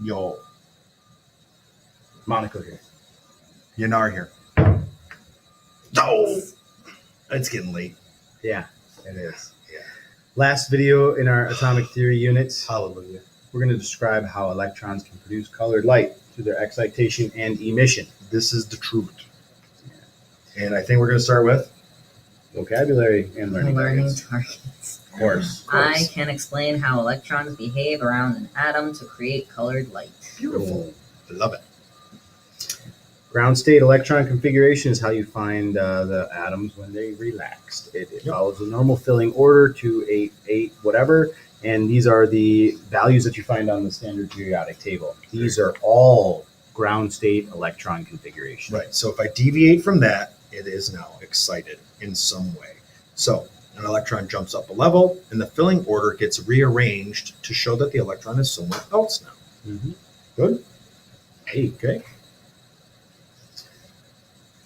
Yo, Monaco here. Yanar here. Oh, it's getting late. Yeah, it is. Yeah. Last video in our atomic theory units, Hallelujah. we're going to describe how electrons can produce colored light through their excitation and emission. This is the truth. And I think we're going to start with Vocabulary and learning targets. targets. Of course. I can explain how electrons behave around an atom to create colored light. beautiful. I love it. Ground state electron configuration is how you find the atoms when they relaxed. It follows a normal filling order to 8 whatever, and these are the values that you find on the standard periodic table. These are all ground state electron configurations. Right. So if I deviate from that, it is now excited in some way. So an electron jumps up a level, and the filling order gets rearranged to show that the electron is somewhere else now. Mm-hmm. Good? Hey, great.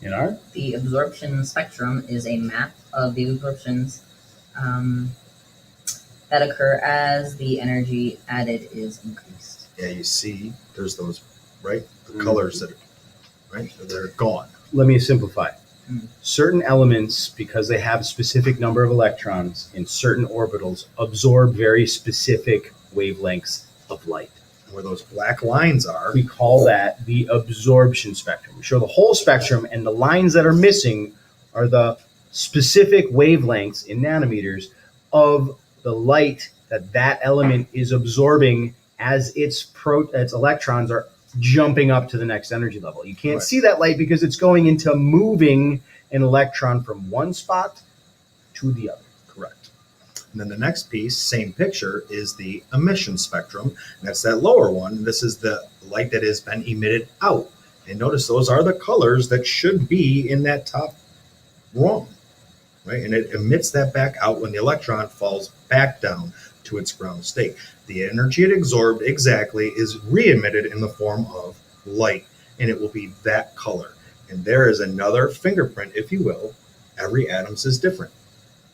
Yanar? The absorption spectrum is a map of the absorptions that occur as the energy added is increased. Yeah, you see, there's those, right? The colors that are, right? They're gone. Let me simplify. Mm. Certain elements, because they have a specific number of electrons in certain orbitals, absorb very specific wavelengths of light. And where those black lines are, We call that the absorption spectrum. We show the whole spectrum, and the lines that are missing are the specific wavelengths in nanometers of the light that element is absorbing as its electrons are jumping up to the next energy level. You can't Right. see that light because it's going into moving an electron from one spot to the other. correct. And then the next piece, same picture, is the emission spectrum. And that's that lower one. This is the light that has been emitted out. And notice those are the colors that should be in that top rung, right? And it emits that back out when the electron falls back down to its ground state. The energy it absorbed exactly is re-emitted in the form of light, and it will be that color. And there is another fingerprint, if you will. Every atom's is different.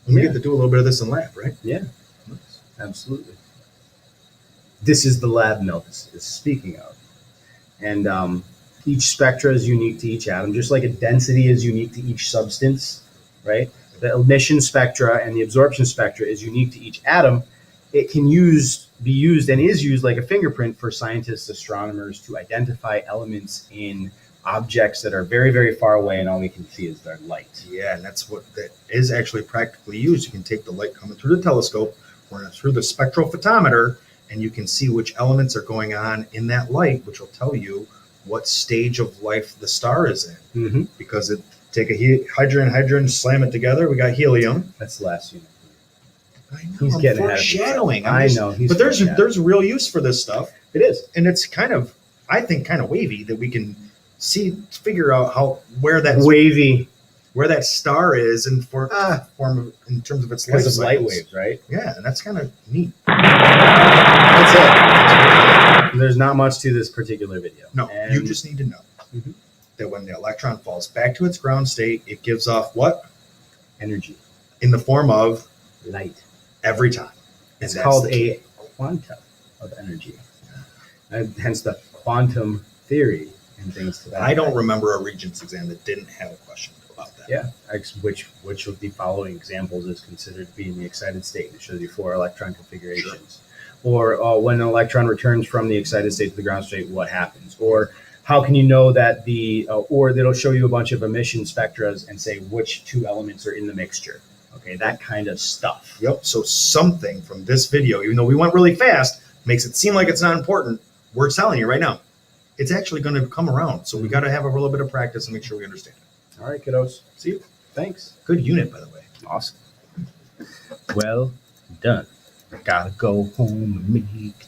And we Yeah. get to do a little bit of this in lab, right? Yeah, absolutely. This is the lab note this is speaking of. And each spectra is unique to each atom, just like a density is unique to each substance, right? The emission spectra and the absorption spectra is unique to each atom. It can be used and is used like a fingerprint for scientists, astronomers to identify elements in objects that are very, very far away, and all we can see is their light. Yeah, and that's what that is actually practically used. You can take the light coming through the telescope, run it through the spectrophotometer, and you can see which elements are going on in that light, which will tell you what stage of life the star is in. Mm-hmm. Because it take a hydrogen, slam it together, we got helium. That's the last unit. I know, He's I'm getting ahead of foreshadowing. himself. I know. But there's real use for this stuff, It is. and it's kind of, I think, kind of wavy that we can figure out where that Wavy star is in form of, in terms of its life because of light cycles. waves, right? Yeah, and that's kind of neat. That's it. There's not much to this particular video. No, And you just need to know Mhm. that when the electron falls back to its ground state, it gives off what? energy, In the form of light. every time. And It's that's called the key. a quantum of energy, and hence the quantum theory and things to that. I don't effect. remember a Regents exam that didn't have a question about that. Yeah, which of the following examples is considered to be in the excited state? It shows you 4 electron configurations. Or when an electron returns from the excited state to the ground state, what happens? Or how can you know that or it'll show you a bunch of emission spectras and say which 2 elements are in the mixture. Okay, that kind of stuff. Yep. So something from this video, even though we went really fast, makes it seem like it's not important. We're telling you right now, it's actually going to come around. So we got to have a little bit of practice and make sure we understand it. All right, kiddos. See you. Thanks. Good unit, by the way. Awesome. Well done. I gotta go home and make